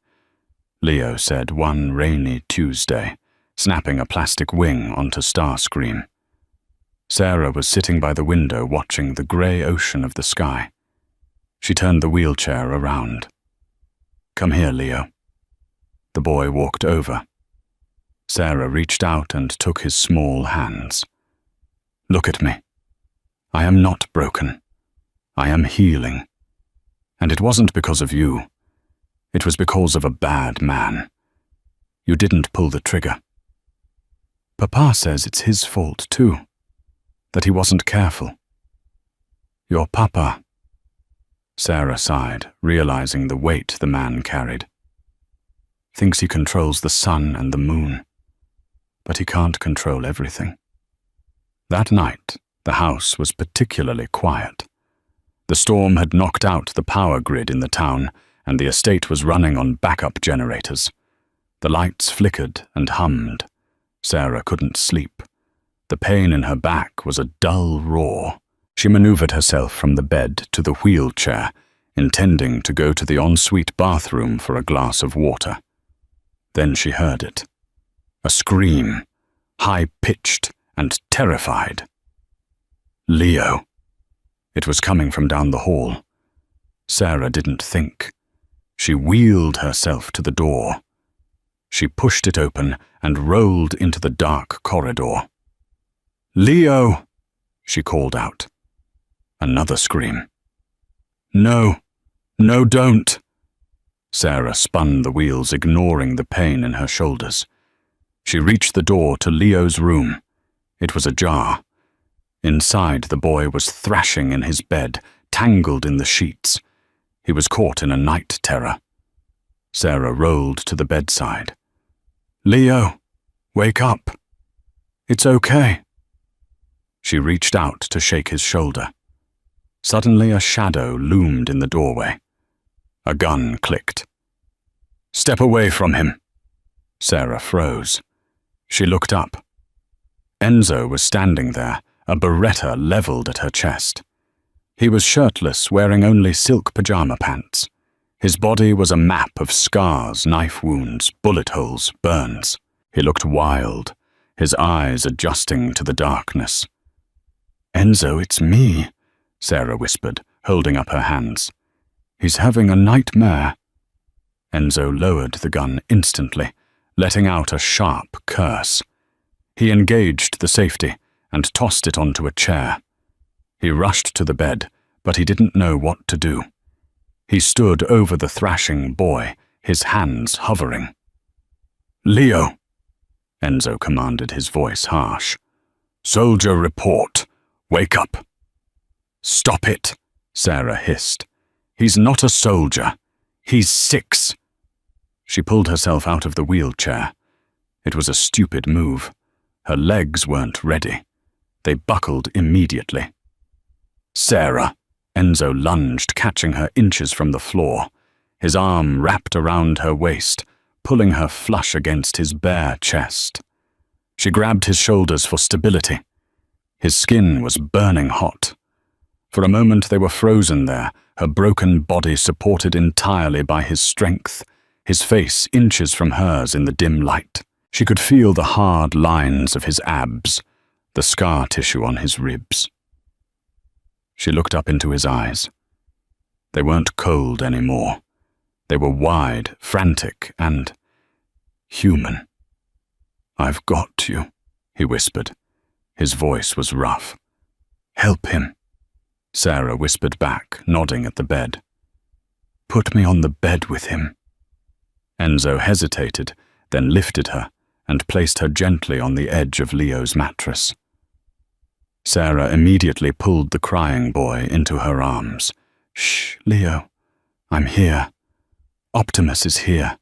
Leo said one rainy Tuesday, snapping a plastic wing onto Starscream. Sarah was sitting by the window watching the grey ocean of the sky. She turned the wheelchair around. Come here, Leo. The boy walked over. Sarah reached out and took his small hands. Look at me. I am not broken. I am healing. And it wasn't because of you. It was because of a bad man. You didn't pull the trigger. Papa says it's his fault too, that he wasn't careful. Your papa. Sarah sighed, realizing the weight the man carried. Thinks he controls the sun and the moon, but he can't control everything. That night, the house was particularly quiet. The storm had knocked out the power grid in the town, and the estate was running on backup generators. The lights flickered and hummed. Sarah couldn't sleep. The pain in her back was a dull roar. She maneuvered herself from the bed to the wheelchair, intending to go to the ensuite bathroom for a glass of water. Then she heard it. A scream, high-pitched and terrified. Leo. It was coming from down the hall. Sarah didn't think. She wheeled herself to the door. She pushed it open and rolled into the dark corridor. Leo, she called out. Another scream. No, no, don't. Sarah spun the wheels, ignoring the pain in her shoulders. She reached the door to Leo's room. It was ajar. Inside, the boy was thrashing in his bed, tangled in the sheets. He was caught in a night terror. Sarah rolled to the bedside. "Leo, wake up. It's okay." She reached out to shake his shoulder. Suddenly a shadow loomed in the doorway. A gun clicked. "Step away from him." Sarah froze. She looked up. Enzo was standing there, a Beretta leveled at her chest. He was shirtless, wearing only silk pajama pants. His body was a map of scars, knife wounds, bullet holes, burns. He looked wild, his eyes adjusting to the darkness. "Enzo, it's me," Sarah whispered, holding up her hands. "He's having a nightmare." Enzo lowered the gun instantly, letting out a sharp curse. He engaged the safety and tossed it onto a chair. He rushed to the bed, but he didn't know what to do. He stood over the thrashing boy, his hands hovering. "Leo," Enzo commanded, his voice harsh. "Soldier report. Wake up." "Stop it," Sarah hissed. "He's not a soldier. He's 6. She pulled herself out of the wheelchair. It was a stupid move. Her legs weren't ready. They buckled immediately. "Sarah," Enzo lunged, catching her inches from the floor. His arm wrapped around her waist, pulling her flush against his bare chest. She grabbed his shoulders for stability. His skin was burning hot. For a moment they were frozen there, her broken body supported entirely by his strength, his face inches from hers in the dim light. She could feel the hard lines of his abs, the scar tissue on his ribs. She looked up into his eyes. They weren't cold anymore. They were wide, frantic, and human. "I've got you," he whispered. His voice was rough. "Help him," Sarah whispered back, nodding at the bed. "Put me on the bed with him." Enzo hesitated, then lifted her and placed her gently on the edge of Leo's mattress. Sarah immediately pulled the crying boy into her arms. "Shh, Leo. I'm here. Optimus is here.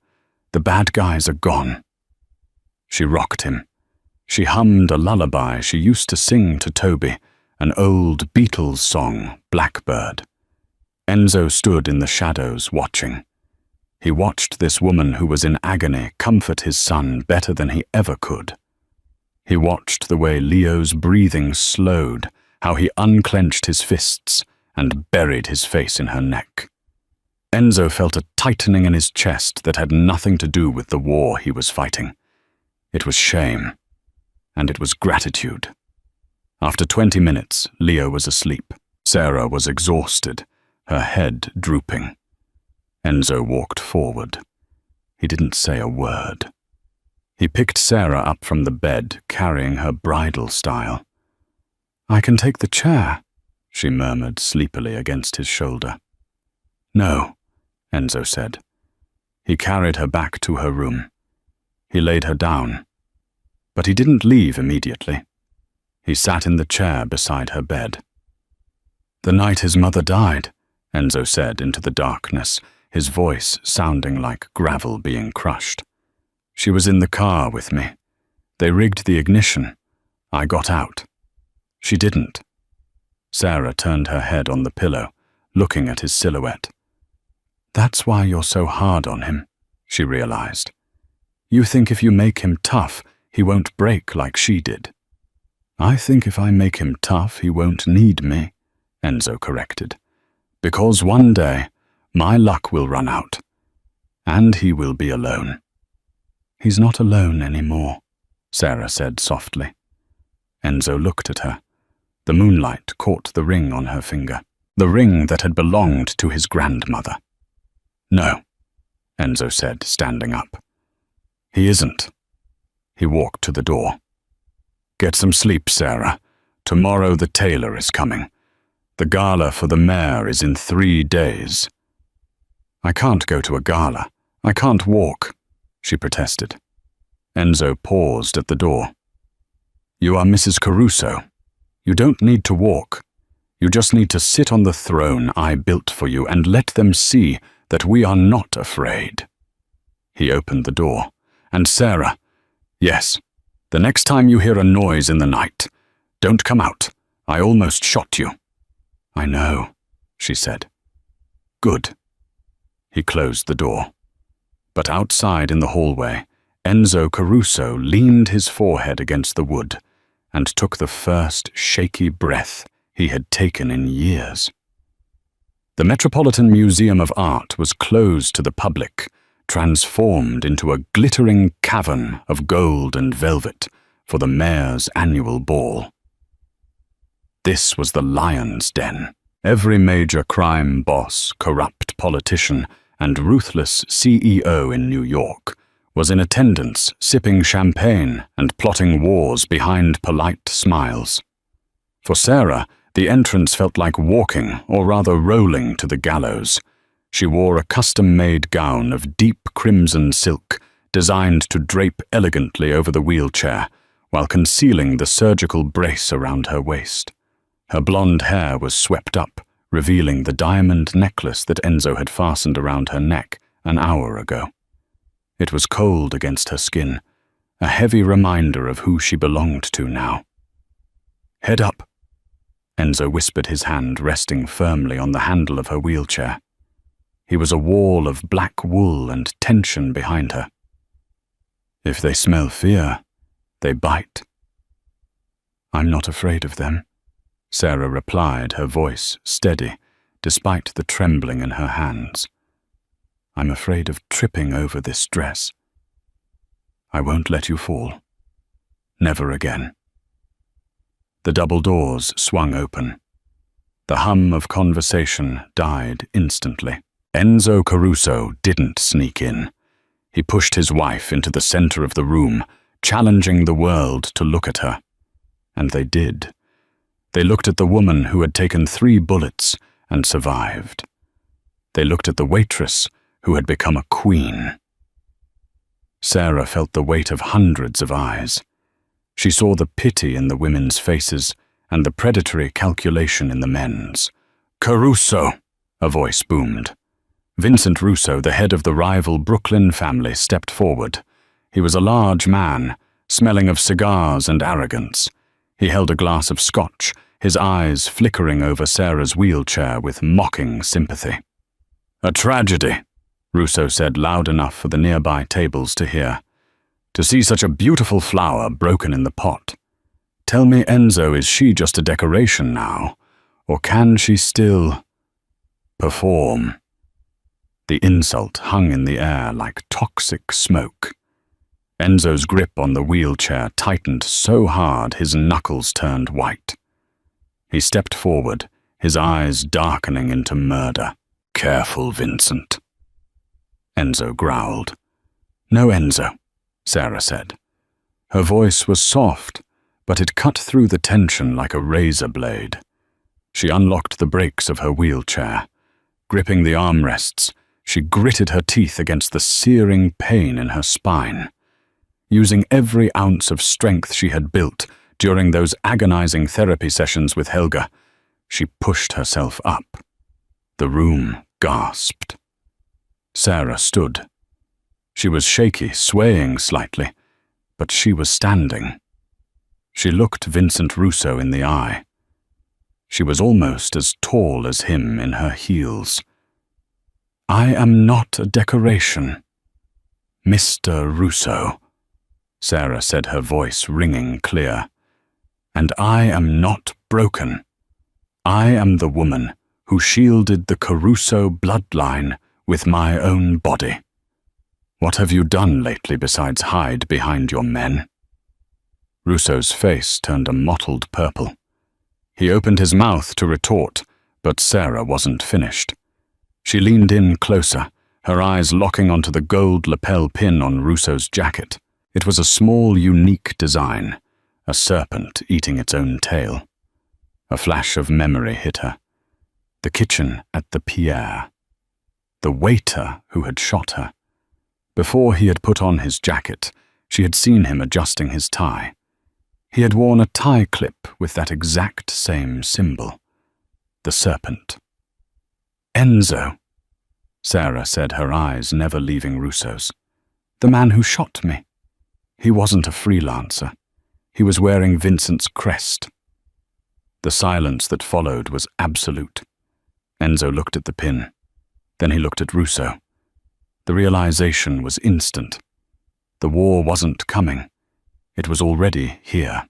The bad guys are gone." She rocked him. She hummed a lullaby she used to sing to Toby, an old Beatles song, Blackbird. Enzo stood in the shadows watching. He watched this woman who was in agony comfort his son better than he ever could. He watched the way Leo's breathing slowed, how he unclenched his fists and buried his face in her neck. Enzo felt a tightening in his chest that had nothing to do with the war he was fighting. It was shame, and it was gratitude. After 20 minutes, Leo was asleep. Sarah was exhausted, her head drooping. Enzo walked forward. He didn't say a word. He picked Sarah up from the bed, carrying her bridal style. "I can take the chair," she murmured sleepily against his shoulder. "No," Enzo said. He carried her back to her room. He laid her down. But he didn't leave immediately. He sat in the chair beside her bed. "The night his mother died," Enzo said into the darkness, his voice sounding like gravel being crushed. "She was in the car with me. They rigged the ignition. I got out. She didn't." Sarah turned her head on the pillow, looking at his silhouette. "That's why you're so hard on him," she realized. "You think if you make him tough, he won't break like she did." "I think if I make him tough, he won't need me," Enzo corrected. "Because one day, my luck will run out, and he will be alone." "He's not alone anymore," Sarah said softly. Enzo looked at her. The moonlight caught the ring on her finger, the ring that had belonged to his grandmother. "No," Enzo said, standing up. "He isn't." He walked to the door. "Get some sleep, Sarah. Tomorrow the tailor is coming. The gala for the mayor is in 3 days." "I can't go to a gala. I can't walk," she protested. Enzo paused at the door. "You are Mrs. Caruso." You don't need to walk. You just need to sit on the throne I built for you and let them see that we are not afraid." He opened the door. "And Sarah, yes, the next time you hear a noise in the night, don't come out. I almost shot you." "I know," she said. "Good." He closed the door. But outside in the hallway, Enzo Caruso leaned his forehead against the wood and took the first shaky breath he had taken in years. The Metropolitan Museum of Art was closed to the public, transformed into a glittering cavern of gold and velvet for the mayor's annual ball. This was the lion's den. Every major crime boss, corrupt politician, and ruthless CEO in New York was in attendance, sipping champagne and plotting wars behind polite smiles. For Sarah, the entrance felt like walking, or rather rolling, to the gallows. She wore a custom-made gown of deep crimson silk, designed to drape elegantly over the wheelchair, while concealing the surgical brace around her waist. Her blonde hair was swept up, revealing the diamond necklace that Enzo had fastened around her neck an hour ago. It was cold against her skin, a heavy reminder of who she belonged to now. "Head up," Enzo whispered, his hand resting firmly on the handle of her wheelchair. He was a wall of black wool and tension behind her. "If they smell fear, they bite." "I'm not afraid of them," Sarah replied, her voice steady, despite the trembling in her hands. "I'm afraid of tripping over this dress. I won't let you fall. Never again." The double doors swung open. The hum of conversation died instantly. Enzo Caruso didn't sneak in. He pushed his wife into the center of the room, challenging the world to look at her. And they did. They looked at the woman who had taken 3 bullets and survived. They looked at the waitress who had become a queen. Sarah felt the weight of hundreds of eyes. She saw the pity in the women's faces and the predatory calculation in the men's. "Caruso!" a voice boomed. Vincent Russo, the head of the rival Brooklyn family, stepped forward. He was a large man, smelling of cigars and arrogance. He held a glass of scotch, his eyes flickering over Sarah's wheelchair with mocking sympathy. "A tragedy," Russo said loud enough for the nearby tables to hear. "To see such a beautiful flower broken in the pot. Tell me, Enzo, is she just a decoration now? Or can she still perform?" The insult hung in the air like toxic smoke. Enzo's grip on the wheelchair tightened so hard his knuckles turned white. He stepped forward, his eyes darkening into murder. "Careful, Vincent." Enzo growled. "No, Enzo," Sarah said. Her voice was soft, but it cut through the tension like a razor blade. She unlocked the brakes of her wheelchair. Gripping the armrests, she gritted her teeth against the searing pain in her spine. Using every ounce of strength she had built during those agonizing therapy sessions with Helga, she pushed herself up. The room gasped. Sarah stood. She was shaky, swaying slightly, but she was standing. She looked Vincent Russo in the eye. She was almost as tall as him in her heels. "I am not a decoration, Mr. Russo," Sarah said, her voice ringing clear. "And I am not broken. I am the woman who shielded the Caruso bloodline with my own body. What have you done lately besides hide behind your men?" Russo's face turned a mottled purple. He opened his mouth to retort, but Sarah wasn't finished. She leaned in closer, her eyes locking onto the gold lapel pin on Russo's jacket. It was a small, unique design, a serpent eating its own tail. A flash of memory hit her. The kitchen at the Pierre. The waiter who had shot her. Before he had put on his jacket, she had seen him adjusting his tie. He had worn a tie clip with that exact same symbol. The serpent. Enzo, Sarah said, her eyes never leaving Russo's. The man who shot me. He wasn't a freelancer. He was wearing Vincent's crest. The silence that followed was absolute. Enzo looked at the pin. Then he looked at Russo. The realization was instant. The war wasn't coming. It was already here.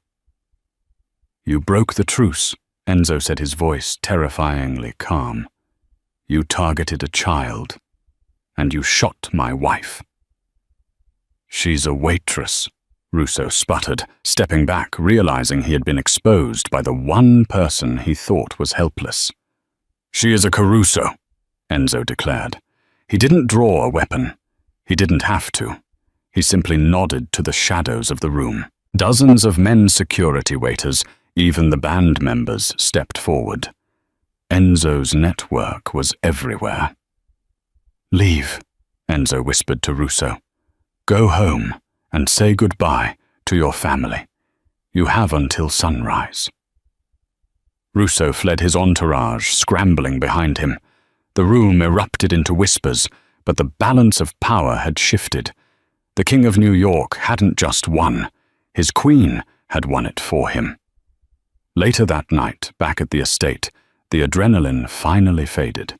You broke the truce, Enzo said, his voice terrifyingly calm. You targeted a child, and you shot my wife. She's a waitress, Russo sputtered, stepping back, realizing he had been exposed by the one person he thought was helpless. She is a Caruso, Enzo declared. He didn't draw a weapon. He didn't have to. He simply nodded to the shadows of the room. Dozens of men's security waiters, even the band members, stepped forward. Enzo's network was everywhere. Leave, Enzo whispered to Russo. Go home and say goodbye to your family. You have until sunrise. Russo fled, his entourage scrambling behind him. The room erupted into whispers, but the balance of power had shifted. The King of New York hadn't just won. His queen had won it for him. Later that night, back at the estate, the adrenaline finally faded.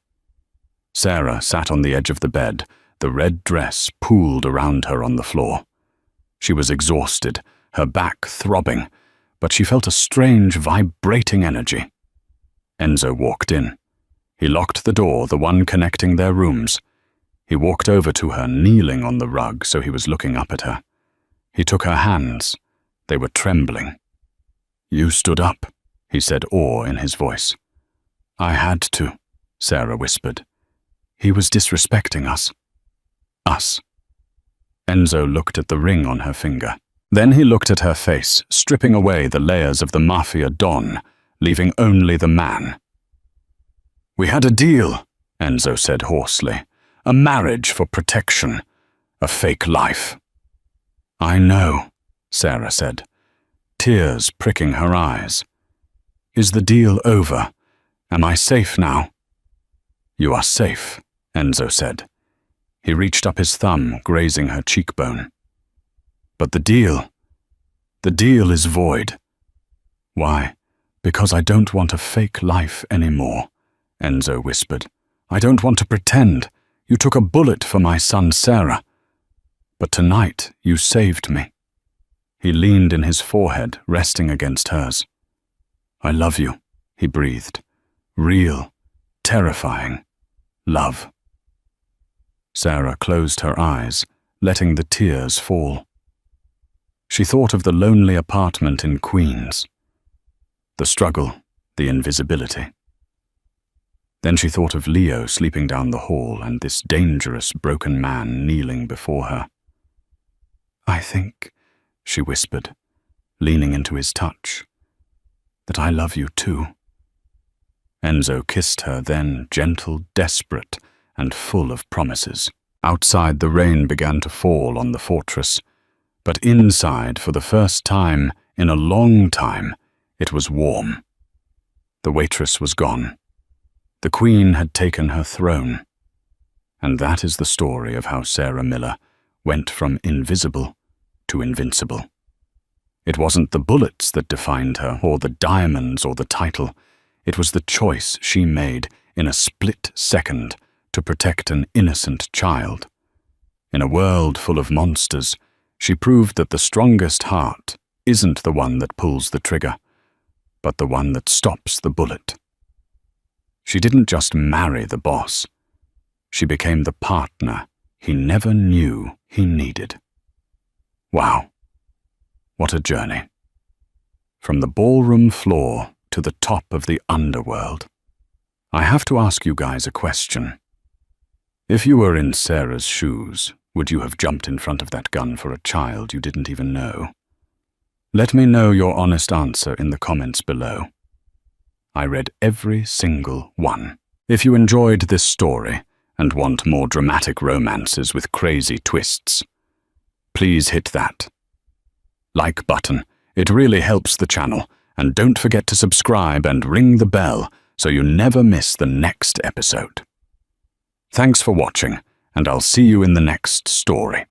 Sarah sat on the edge of the bed, the red dress pooled around her on the floor. She was exhausted, her back throbbing, but she felt a strange, vibrating energy. Enzo walked in. He locked the door, the one connecting their rooms. He walked over to her, kneeling on the rug so he was looking up at her. He took her hands. They were trembling. You stood up, he said, awe in his voice. I had to, Sarah whispered. He was disrespecting us. Us. Enzo looked at the ring on her finger. Then he looked at her face, stripping away the layers of the Mafia Don, leaving only the man. We had a deal, Enzo said hoarsely. A marriage for protection. A fake life. I know, Sarah said, tears pricking her eyes. Is the deal over? Am I safe now? You are safe, Enzo said. He reached up his thumb, grazing her cheekbone. But the deal is void. Why? Because I don't want a fake life anymore, Enzo whispered. I don't want to pretend. You took a bullet for my son, Sarah. But tonight you saved me. He leaned in his forehead, resting against hers. I love you, he breathed. Real, terrifying love. Sarah closed her eyes, letting the tears fall. She thought of the lonely apartment in Queens, the struggle, the invisibility. Then she thought of Leo sleeping down the hall and this dangerous, broken man kneeling before her. I think, she whispered, leaning into his touch, that I love you too. Enzo kissed her then, gentle, desperate, and full of promises. Outside, the rain began to fall on the fortress, but inside, for the first time in a long time, it was warm. The waitress was gone. The queen had taken her throne. And that is the story of how Sarah Miller went from invisible to invincible. It wasn't the bullets that defined her, or the diamonds, or the title. It was the choice she made in a split second to protect an innocent child. In a world full of monsters, she proved that the strongest heart isn't the one that pulls the trigger, but the one that stops the bullet. She didn't just marry the boss. She became the partner he never knew he needed. Wow, what a journey. From the ballroom floor to the top of the underworld. I have to ask you guys a question. If you were in Sarah's shoes, would you have jumped in front of that gun for a child you didn't even know? Let me know your honest answer in the comments below. I read every single one. If you enjoyed this story and want more dramatic romances with crazy twists, please hit that like button It really helps the channel, and don't forget to subscribe and ring the bell so you never miss the next episode. Thanks for watching, and I'll see you in the next story.